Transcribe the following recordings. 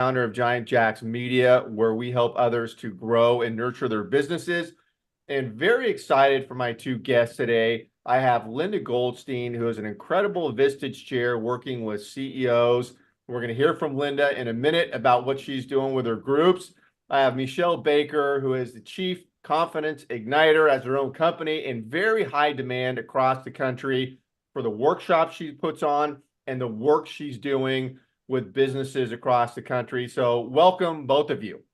Founder of Giant Jacks Media, where we help others to grow and nurture their businesses. And very excited for my two guests today. I have Linda Goldstein, who is an incredible Vistage chair working with CEOs. We're going to hear from Linda in a minute about what she's doing with her groups. I have Meshell Baker, who is the Chief Confidence Igniter, as her own company, in very high demand across the country for the workshops she puts on and the work she's doing with businesses across the country. So welcome, both of you.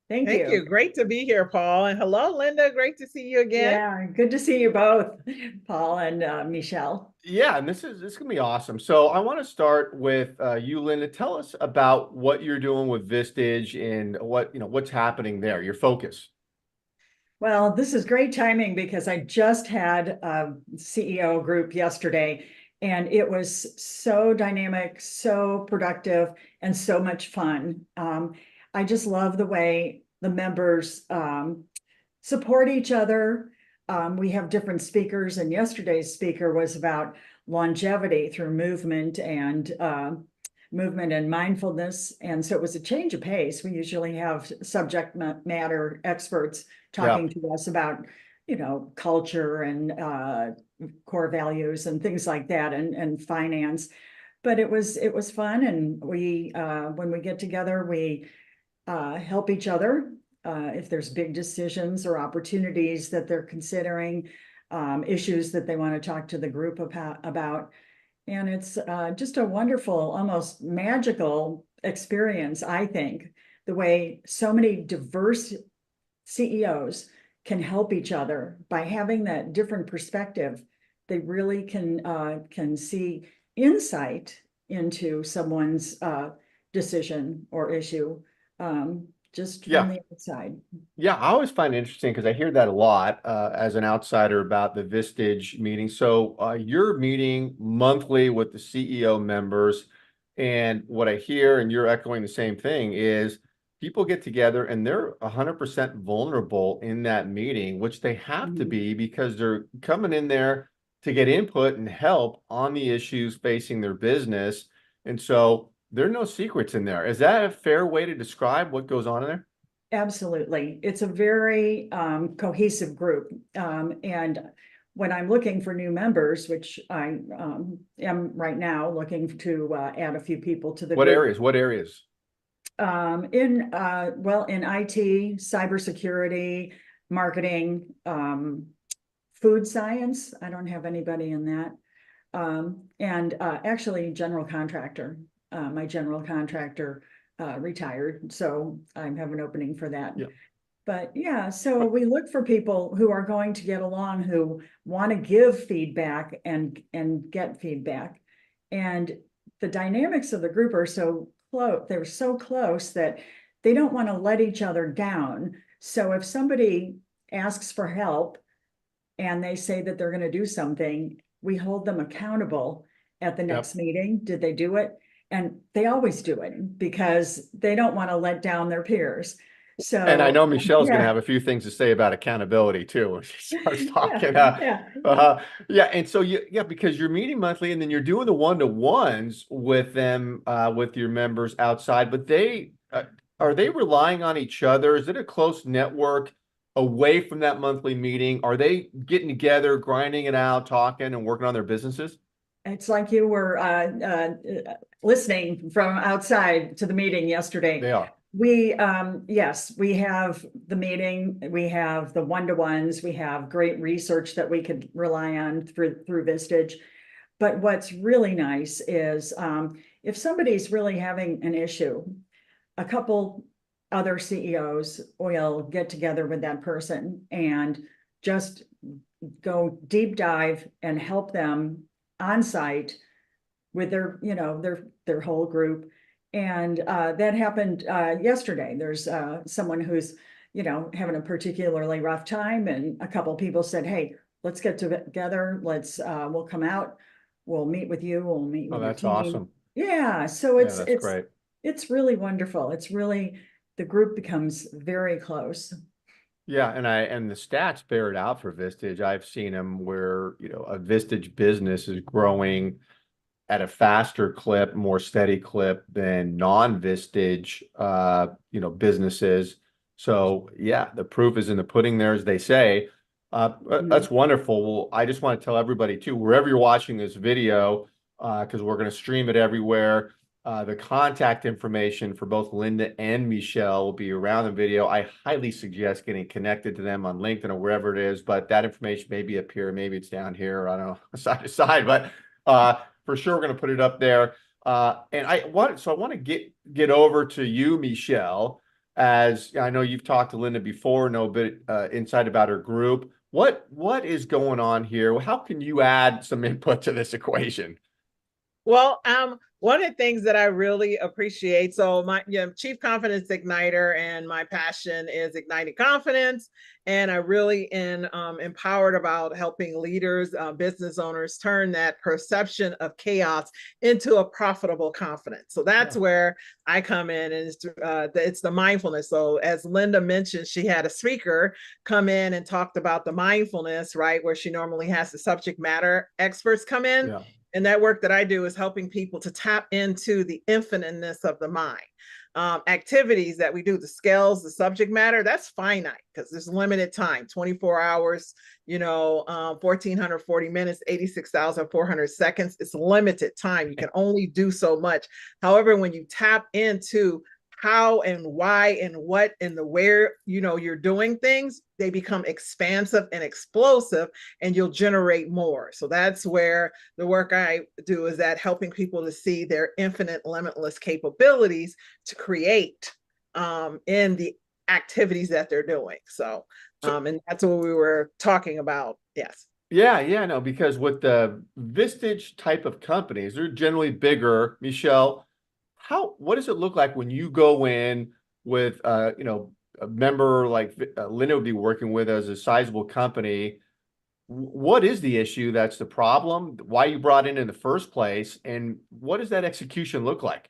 Thank Thank you. you. Great to be here, Paul. And hello, Linda. Great to see you again. Yeah, good to see you both, Paul and Meshell. Yeah, and this is gonna be awesome. So I want to start with you, Linda. Tell us about what you're doing with Vistage and what's happening there. Your focus. Well, this is great timing because I just had a CEO group yesterday, and it was so dynamic, so productive, and so much fun. I just love the way the members support each other. We have different speakers, and yesterday's speaker was about longevity through movement and mindfulness. And so it was a change of pace. We usually have subject matter experts talking to us about, culture and core values and things like that, and finance. But it was fun, and we when we get together, we help each other if there's big decisions or opportunities that they're considering, issues that they want to talk to the group about. And it's just a wonderful, almost magical experience, I think, the way so many diverse CEOs can help each other by having that different perspective. They really can see insight into someone's decision or issue, just from the outside. Yeah, I always find it interesting because I hear that a lot as an outsider about the Vistage meeting. So you're meeting monthly with the CEO members, and what I hear, and you're echoing the same thing, is people get together and they're 100% vulnerable in that meeting, which they have to be because they're coming in there to get input and help on the issues facing their business. And so there are no secrets in there. Is that a fair way to describe what goes on in there? Absolutely. It's a very cohesive group. And when I'm looking for new members, which I am right now looking to add a few people to the What group. areas? What areas? In IT, cybersecurity, marketing, food science. I don't have anybody in that. And actually general contractor. My general contractor retired, so I have an opening for that. Yeah. But yeah, so we look for people who are going to get along, who want to give feedback and get feedback. And the dynamics of the group are so close, they're so close that they don't want to let each other down. So if somebody asks for help and they say that they're going to do something, we hold them accountable at the next meeting. Did they do it? And they always do it because they don't want to let down their peers. So, and I know Meshell's going to have a few things to say about accountability too when she starts talking. And so because you're meeting monthly, and then you're doing the one-to-ones with them, with your members outside. But they are they relying on each other? Is it a close network away from that monthly meeting? Are they getting together, grinding it out, talking, and working on their businesses? It's like you were listening from outside to the meeting yesterday. They are. We, yes, we have the meeting, we have the one-to-ones, we have great research that we could rely on through Vistage. But what's really nice is if somebody's really having an issue, a couple other CEOs will get together with that person and just go deep dive and help them on site with their, their whole group. And that happened yesterday. There's someone who's, having a particularly rough time, and a couple of people said, "Hey, let's get together. We'll come out. We'll meet with you. We'll meet with your team." Oh, that's awesome. Yeah. So that's great. It's really wonderful. It's really, the group becomes very close. Yeah, and the stats bear it out for Vistage. I've seen them where, a Vistage business is growing at a faster clip, more steady clip than non-Vistage, businesses. So yeah, the proof is in the pudding there, as they say. That's wonderful. Well, I just want to tell everybody too, wherever you're watching this video, because we're going to stream it everywhere. The contact information for both Linda and Meshell will be around the video. I highly suggest getting connected to them on LinkedIn or wherever it is, but that information may be up here, maybe it's down here, I don't know, side to side, but for sure we're going to put it up there. And I want to get over to you, Meshell, as I know you've talked to Linda before, know a bit insight about her group. What is going on here? How can you add some input to this equation? Well, one of the things that I really appreciate, so my chief confidence igniter, and my passion is igniting confidence. And I really am empowered about helping leaders, business owners turn that perception of chaos into a profitable confidence. So that's where I come in, and it's the mindfulness. So as Linda mentioned, she had a speaker come in and talked about the mindfulness, right? Where she normally has the subject matter experts come in. Yeah. And that work that I do is helping people to tap into the infiniteness of the mind. Activities that we do, the scales, the subject matter, that's finite because there's limited time, 24 hours, 1,440 minutes, 86,400 seconds. It's limited time. You can only do so much. However, when you tap into how and why and what and the where you're doing things, they become expansive and explosive, and you'll generate more. So that's where the work I do is at helping people to see their infinite, limitless capabilities to create in the activities that they're doing. So and that's what we were talking about. Yes. Yeah, no, because with the Vistage type of companies, they're generally bigger. Meshell, what does it look like when you go in with a member like Linda would be working with as a sizable company? What is the issue that's the problem? Why you brought in the first place, and what does that execution look like?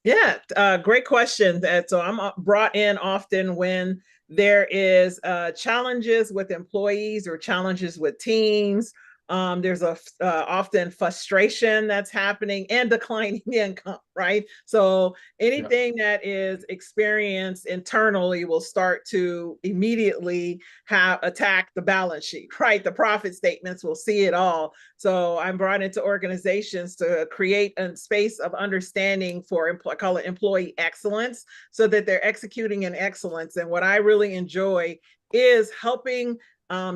Yeah, great question. So I'm brought in often when there is challenges with employees or challenges with teams. There's often frustration that's happening and declining income, right? So anything that is experienced internally will start to immediately attack the balance sheet, right? The profit statements will see it all. So I'm brought into organizations to create a space of understanding for, I call it employee excellence, so that they're executing in excellence. And what I really enjoy is helping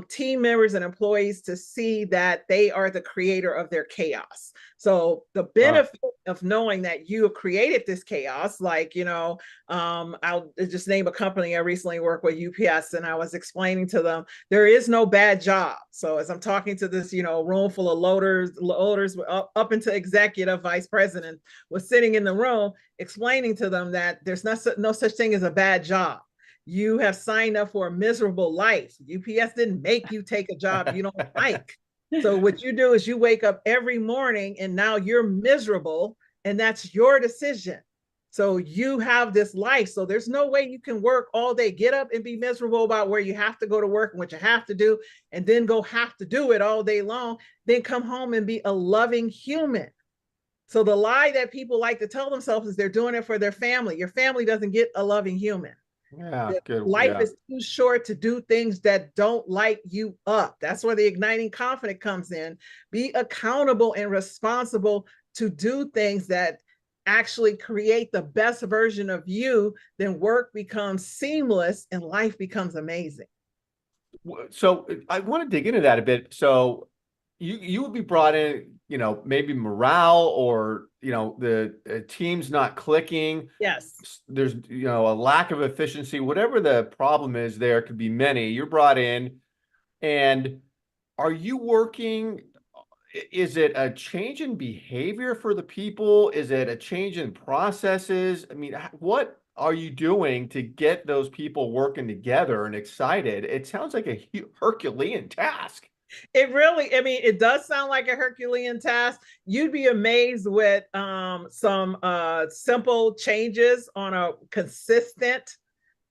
team members and employees to see that they are the creator of their chaos. So the benefit of knowing that you have created this chaos, like, I'll just name a company I recently worked with, UPS, and I was explaining to them, there is no bad job. So as I'm talking to this, room full of loaders up into executive vice president was sitting in the room explaining to them that there's no such thing as a bad job. You have signed up for a miserable life. UPS didn't make you take a job you don't like. So what you do is you wake up every morning and now you're miserable, and that's your decision. So you have this life. So there's no way you can work all day, get up and be miserable about where you have to go to work and what you have to do, and then go have to do it all day long, then come home and be a loving human. So the lie that people like to tell themselves is they're doing it for their family. Your family doesn't get a loving human. Yeah, good. Life is too short to do things that don't light you up. That's where the igniting confidence comes in. Be accountable and responsible to do things that actually create the best version of you. Then work becomes seamless and life becomes amazing. So I want to dig into that a bit. So you would be brought in, maybe morale or, the team's not clicking. Yes. There's, a lack of efficiency, whatever the problem is, there could be many. You're brought in, and are you working? Is it a change in behavior for the people? Is it a change in processes? I mean, what are you doing to get those people working together and excited? It sounds like a Herculean task. It really, it does sound like a Herculean task. You'd be amazed with some simple changes on a consistent,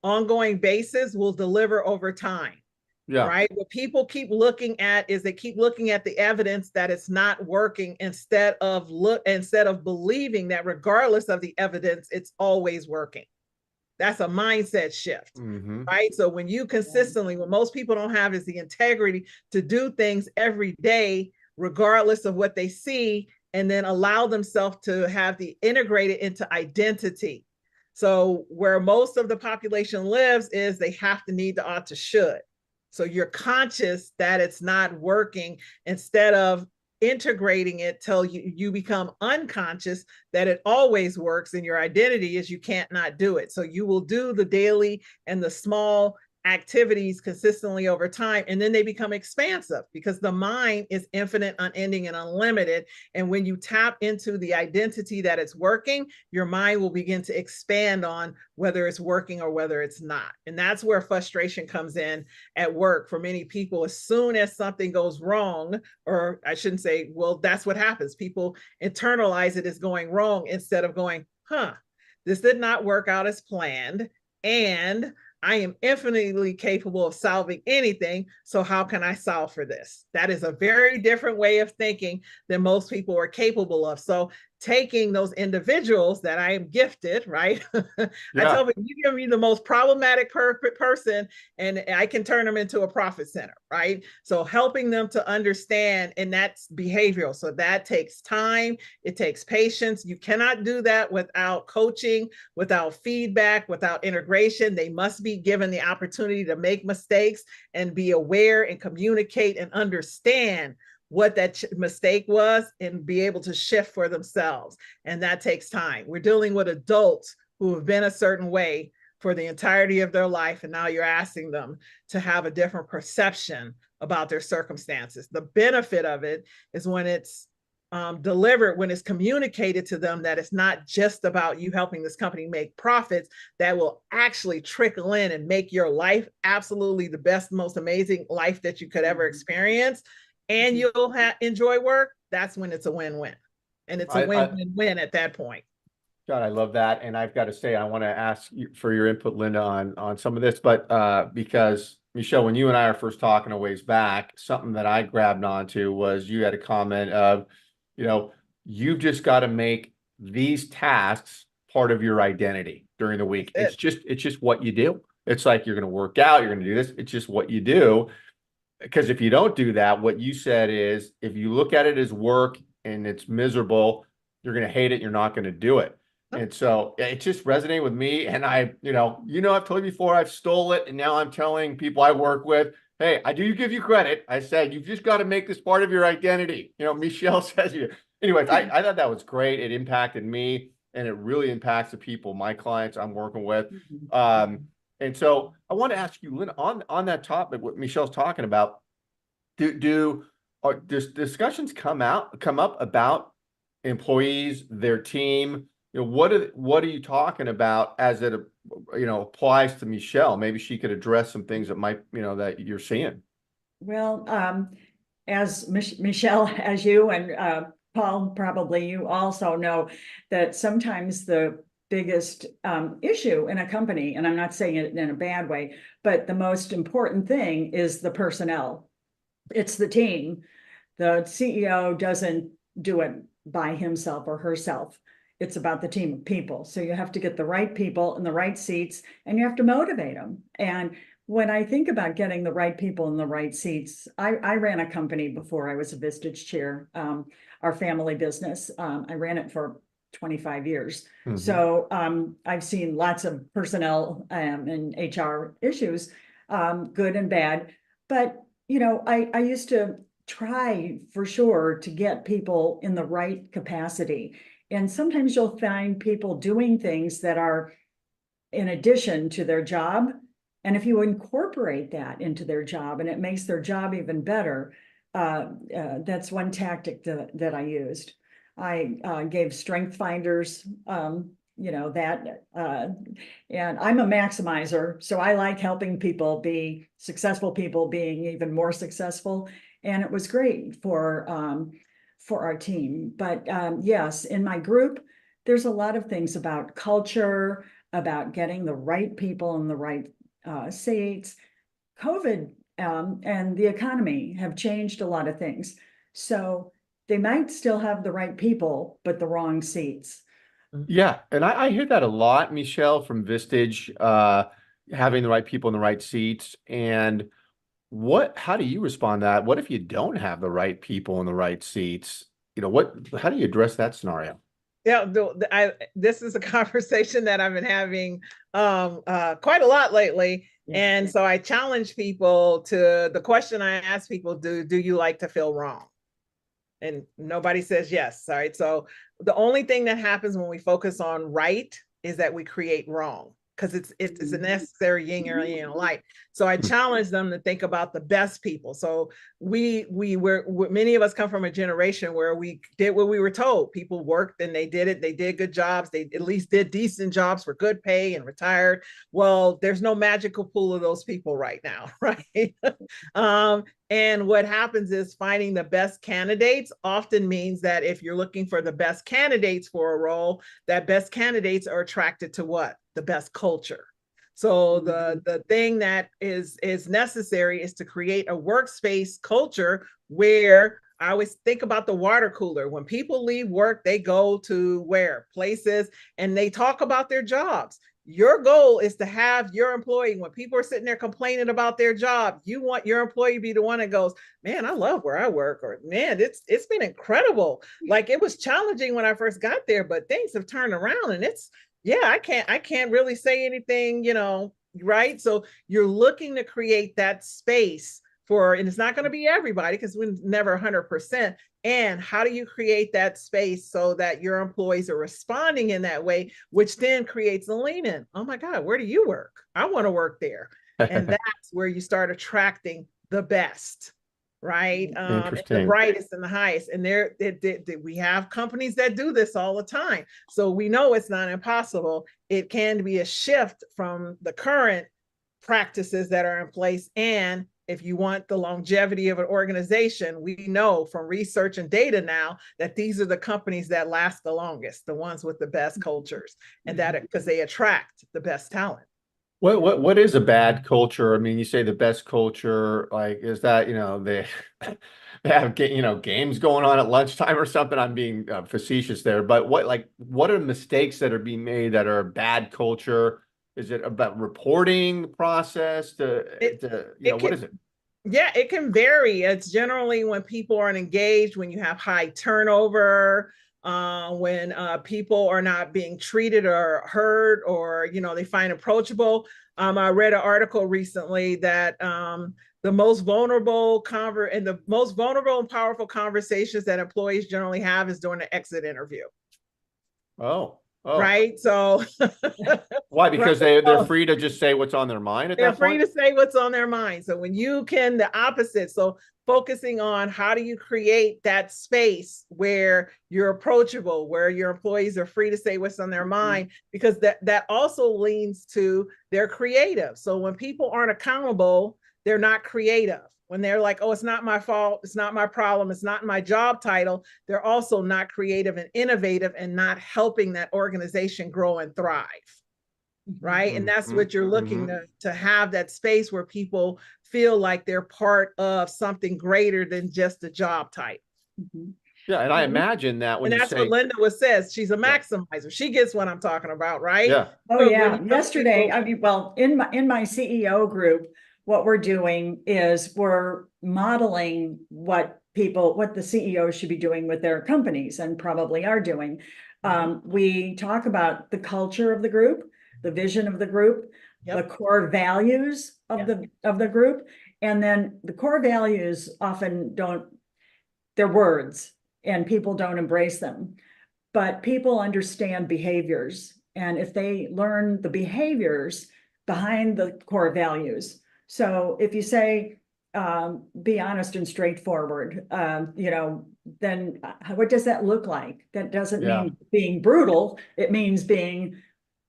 ongoing basis will deliver over time. Yeah. right? What people keep looking at is they keep looking at the evidence that it's not working instead of believing that regardless of the evidence, it's always working. That's a mindset shift, Mm-hmm. right? So when you consistently, what most people don't have is the integrity to do things every day, regardless of what they see, and then allow themselves to have the integrated into identity. So where most of the population lives is they have to, need to, ought to, should. So you're conscious that it's not working instead of integrating it till you become unconscious that it always works, and your identity is you can't not do it. So you will do the daily and the small activities consistently over time, and then they become expansive because the mind is infinite, unending, and unlimited. And when you tap into the identity that it's working, your mind will begin to expand on whether it's working or whether it's not. And that's where frustration comes in at work for many people. As soon as something goes wrong, or I shouldn't say, well, that's what happens. People internalize it as going wrong instead of going, this did not work out as planned. And I am infinitely capable of solving anything. So how can I solve for this? That is a very different way of thinking than most people are capable of. So taking those individuals that I am gifted, right? I tell people, you give me the most problematic person and I can turn them into a profit center, right? So helping them to understand, and that's behavioral. So that takes time. It takes patience. You cannot do that without coaching, without feedback, without integration. They must be given the opportunity to make mistakes and be aware and communicate and understand what that mistake was and be able to shift for themselves. And that takes time. We're dealing with adults who have been a certain way for the entirety of their life. And now you're asking them to have a different perception about their circumstances. The benefit of it is when it's delivered, when it's communicated to them that it's not just about you helping this company make profits, that will actually trickle in and make your life absolutely the best, most amazing life that you could ever experience. And you'll enjoy work. That's when it's a win-win. And it's a win-win-win at that point. God, I love that. And I've got to say, I want to ask you for your input, Linda, on some of this, but because Meshell, when you and I are first talking a ways back, something that I grabbed onto was you had a comment of, you've just got to make these tasks part of your identity during the week. It's just what you do. It's like you're going to work out, you're going to do this. It's just what you do. Because if you don't do that, what you said is if you look at it as work and it's miserable, you're going to hate it. You're not going to do it. And so it just resonated with me. And I've told you before, I've stole it. And now I'm telling people I work with, hey, I do give you credit. I said, you've just got to make this part of your identity. Meshell says you. Anyways, I thought that was great. It impacted me and it really impacts the people, my clients I'm working with. And so I want to ask you, Lynn, on that topic, what Meshell's talking about, does discussions come up about employees, their team? What are you talking about as it applies to Meshell? Maybe she could address some things that might that you're seeing. Well, as Meshell, as you and Paul, probably you also know that sometimes the biggest issue in a company, and I'm not saying it in a bad way, but the most important thing is the personnel. It's the team. The CEO doesn't do it by himself or herself. It's about the team of people. So you have to get the right people in the right seats and you have to motivate them. And when I think about getting the right people in the right seats, I ran a company before I was a Vistage chair, our family business. I ran it for 25 years. So I've seen lots of personnel and HR issues, good and bad. But, I used to try for sure to get people in the right capacity. And sometimes you'll find people doing things that are in addition to their job. And if you incorporate that into their job and it makes their job even better, that's one tactic that I used. I gave strength finders, and I'm a maximizer. So I like helping people be successful, people being even more successful. And it was great for our team. But yes, in my group, there's a lot of things about culture, about getting the right people in the right seats. COVID and the economy have changed a lot of things. So they might still have the right people, but the wrong seats. Yeah, and I hear that a lot, Michelle, from Vistage, having the right people in the right seats. And how do you respond to that? What if you don't have the right people in the right seats? How do you address that scenario? Yeah, this is a conversation that I've been having quite a lot lately. Yeah. And so I challenge people to the question I ask people, do you like to feel wrong? And nobody says yes. All right. So the only thing that happens when we focus on right is that we create wrong, because it's a necessary yin or yang light. So I challenge them to think about the best people. So we were many of us come from a generation where we did what we were told. People worked and they did good jobs. They at least did decent jobs for good pay and retired. Well, there's no magical pool of those people right now, right? And what happens is finding the best candidates often means that if you're looking for the best candidates for a role, that best candidates are attracted to what? The best culture. So the thing that is necessary is to create a workspace culture where I always think about the water cooler. When people leave work, they go to where? Places, and they talk about their jobs. Your goal is to have your employee, when people are sitting there complaining about their job, you want your employee to be the one that goes, man, I love where I work, or man, it's been incredible. Like, it was challenging when I first got there, but things have turned around, and it's, yeah, I can't really say anything, right? So you're looking to create that space for, and it's not going to be everybody because we're never 100%. And how do you create that space so that your employees are responding in that way, which then creates a lean in? Oh my God, where do you work? I want to work there. And that's where you start attracting the best, right? And the Interesting. brightest and the highest. And we have companies that do this all the time. So we know it's not impossible. It can be a shift from the current practices that are in place. And if you want the longevity of an organization, we know from research and data now that these are the companies that last the longest, the ones with the best cultures, and that because they attract the best talent. What is a bad culture? I mean, you say the best culture, like, is that, they have games going on at lunchtime or something? I'm being facetious there, but what are mistakes that are being made that are bad culture? Is it about reporting process what is it? Yeah, it can vary. It's generally when people aren't engaged, when you have high turnover, when people are not being treated or heard, or they find approachable. I read an article recently that the most vulnerable and powerful conversations that employees generally have is during the exit interview. Oh. Right. So why? Because they're free to just say what's on their mind at they're that point? free to say what's on their mind. So when you can, the opposite. So focusing on how do you create that space where you're approachable, where your employees are free to say what's on their mind, because that also leans to they're creative. So when people aren't accountable, they're not creative. When they're like, oh, it's not my fault, it's not my problem, it's not my job title, they're also not creative and innovative and not helping that organization grow and thrive. Right. And that's what you're looking to have, that space where people feel like they're part of something greater than just a job type. Yeah. And I imagine that when and that's what Linda says. She's a maximizer. She gets what I'm talking about, right? Yeah. Oh, yeah. Yesterday, I mean, well, in my CEO group, what we're doing is we're modeling what the CEOs should be doing with their companies, and probably are doing. We talk about the culture of the group, the vision of the group, the core values of the group. And then the core values often they're words and people don't embrace them, but people understand behaviors. And if they learn the behaviors behind the core values. So if you say, be honest and straightforward, then what does that look like? That doesn't mean being brutal. It means being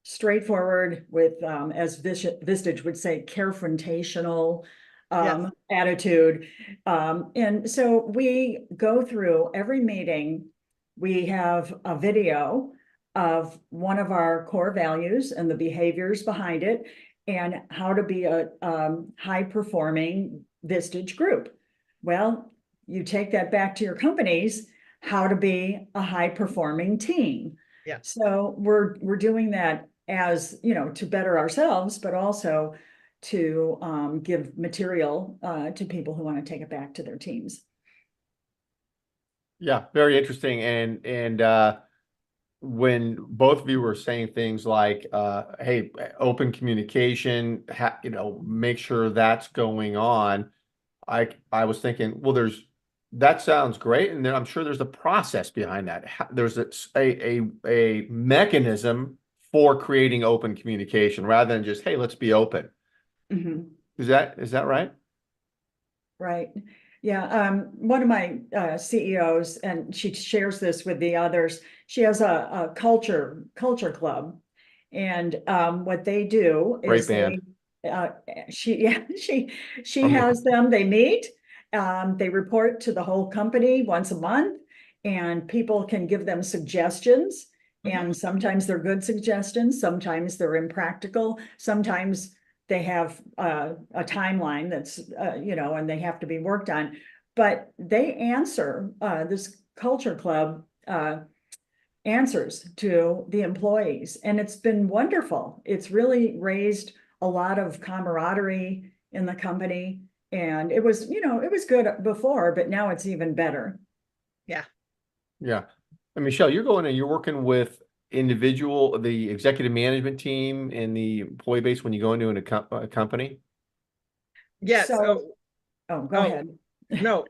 straightforward with, as Vistage would say, carefrontational attitude. And so we go through every meeting. We have a video of one of our core values and the behaviors behind it, and how to be a high performing, Vistage Group. Well, you take that back to your companies, how to be a high performing team. Yeah. So we're doing that as, you know, to better ourselves, but also to give material to people who want to take it back to their teams. Yeah, very interesting. And when both of you were saying things like, hey, open communication, you know, make sure that's going on. I was thinking, well, that sounds great, and then I'm sure there's a process behind that. There's a mechanism for creating open communication rather than just, hey, let's be open. Mhm. Is that right? Right. Yeah. One of my CEOs, and she shares this with the others, she has a culture club. And what they do Great is band. uh, she, yeah, she Um, has them, they meet, they report to the whole company once a month, and people can give them suggestions. Mhm. And sometimes they're good suggestions, sometimes they're impractical, sometimes they have a timeline that's, you know, and they have to be worked on. But they answer, this culture club answers to the employees, and it's been wonderful. It's really raised a lot of camaraderie in the company. And it was, you know, it was good before, but now it's even better. Yeah. yeah. And Michelle, you're going and you're working with the executive management team and the employee base when you go into a company. Yes. So, Oh, oh, go oh, ahead. no.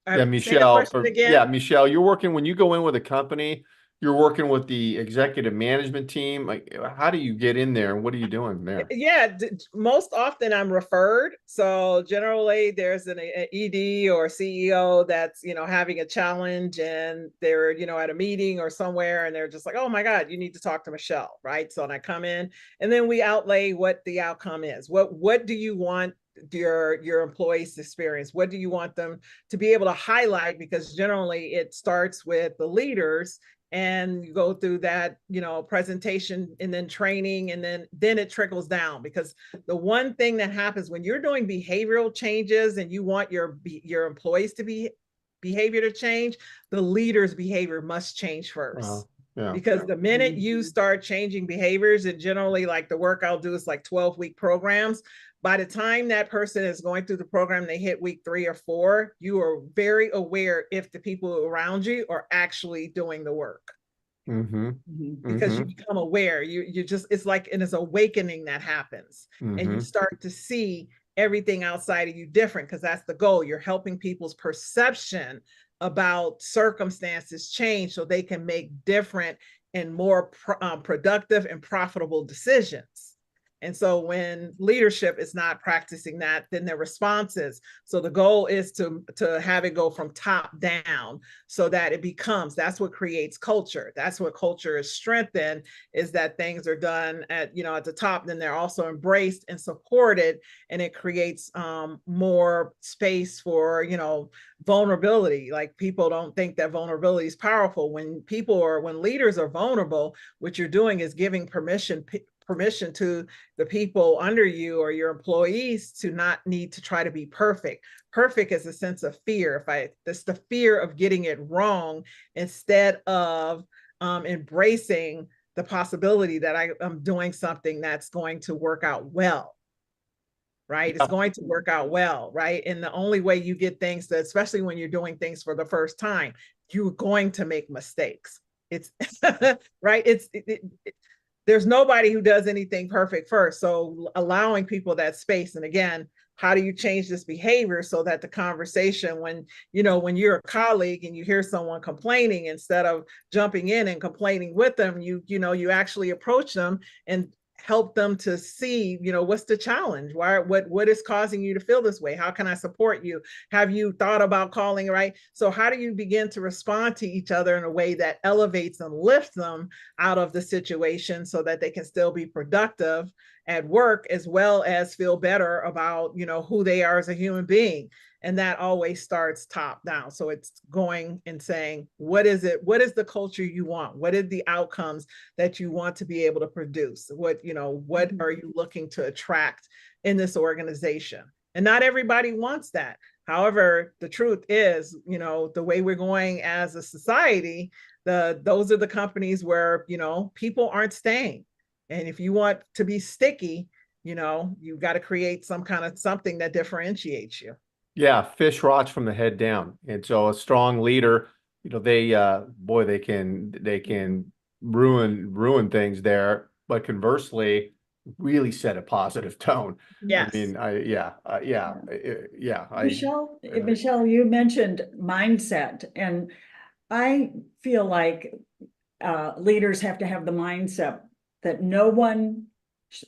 Yeah, Say the Michelle, question again. Michelle, you're working when you go in with a company, you're working with the executive management team. Like, how do you get in there and what are you doing there? Yeah, most often I'm referred. So generally there's an ED or CEO that's, you know, having a challenge and they're, you know, at a meeting or somewhere and they're just like, oh my God, you need to talk to Meshell, right? So I come in and then we outlay what the outcome is. What do you want your employees to experience? What do you want them to be able to highlight? Because generally it starts with the leaders and you go through that, you know, presentation and then training, and then it trickles down. Because the one thing that happens when you're doing behavioral changes and you want your employees to be behavior to change, the leader's behavior must change first. Yeah. Because the minute you start changing behaviors, and generally like the work I'll do is like 12-week programs, by the time that person is going through the program, they hit week 3 or 4, you are very aware if the people around you are actually doing the work. Mm-hmm. Because Mm-hmm. you become aware. You just, it's like an awakening that happens, and you Mm-hmm. start to see everything outside of you different, because that's the goal. You're helping people's perception about circumstances change so they can make different and more productive and profitable decisions. And so when leadership is not practicing that, then their responses. So the goal is to have it go from top down so that it becomes, that's what creates culture. That's what culture is strengthened, is that things are done at, you know, at the top, then they're also embraced and supported, and it creates more space for, you know, vulnerability. Like people don't think that vulnerability is powerful. When leaders are vulnerable, what you're doing is giving permission to the people under you or your employees to not need to try to be perfect. Perfect is a sense of fear. That's the fear of getting it wrong, instead of embracing the possibility that I'm doing something that's going to work out well. Right? It's Yeah. going to work out well, right? And the only way you get things that, especially when you're doing things for the first time, you're going to make mistakes. It's right. There's nobody who does anything perfect first. So allowing people that space. And again, how do you change this behavior so that the conversation, when, you know, when you're a colleague and you hear someone complaining, instead of jumping in and complaining with them, you actually approach them and help them to see, you know, what's the challenge? What is causing you to feel this way? How can I support you? Have you thought about calling, right? So how do you begin to respond to each other in a way that elevates and lifts them out of the situation so that they can still be productive at work, as well as feel better about, you know, who they are as a human being? And that always starts top down. So it's going and saying, what is the culture you want? What are the outcomes that you want to be able to produce? What are you looking to attract in this organization? And not everybody wants that. However, the truth is, you know, the way we're going as a society, those are the companies where, you know, people aren't staying. And if you want to be sticky, you know, you've got to create some kind of something that differentiates you. Yeah, fish rots from the head down. And so a strong leader, you know, they can ruin things there, but conversely, really set a positive tone. I Yes. mean, Meshell, Meshell, you mentioned mindset, and I feel like leaders have to have the mindset that no one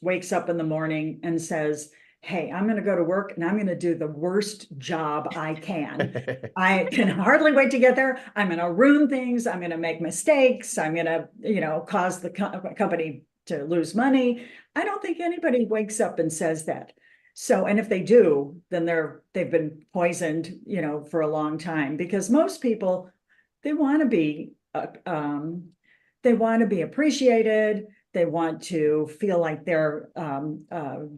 wakes up in the morning and says, hey, I'm going to go to work and I'm going to do the worst job I can. I can hardly wait to get there. I'm going to ruin things. I'm going to make mistakes. I'm going to, you know, cause the company to lose money. I don't think anybody wakes up and says that. So, and if they do, then they've been poisoned, you know, for a long time, because most people, they want to be, they want to be appreciated. They want to feel like they're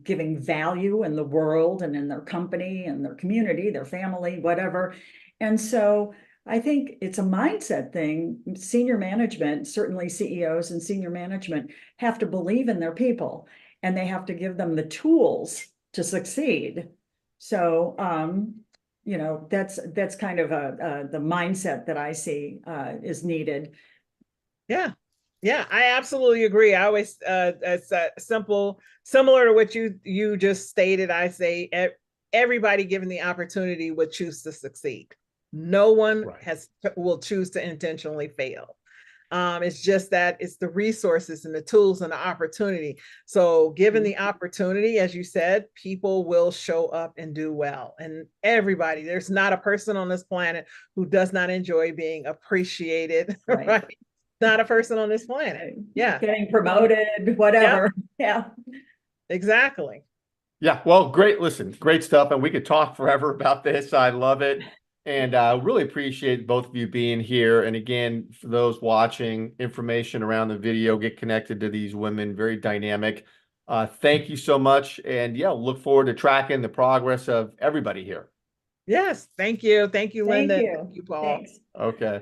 giving value in the world and in their company and their community, their family, whatever. And so I think it's a mindset thing. Senior management, certainly CEOs and senior management, have to believe in their people, and they have to give them the tools to succeed. So, you know, that's kind of the mindset that I see is needed. Yeah. Yeah, I absolutely agree. I always, it's similar to what you just stated. I say everybody given the opportunity would choose to succeed. No one will choose to intentionally fail. It's just that it's the resources and the tools and the opportunity. So given the opportunity, as you said, people will show up and do well. And everybody, there's not a person on this planet who does not enjoy being appreciated, right? Not a person on this planet. Yeah. Getting promoted, whatever. Yeah. Exactly. Yeah. Well, great. Listen, great stuff. And we could talk forever about this. I love it. And really appreciate both of you being here. And again, for those watching, information around the video, get connected to these women, very dynamic. Thank you so much. And yeah, look forward to tracking the progress of everybody here. Yes. Thank you. Thank you, Linda. Thank you. Thank you, Paul. Thanks. Okay.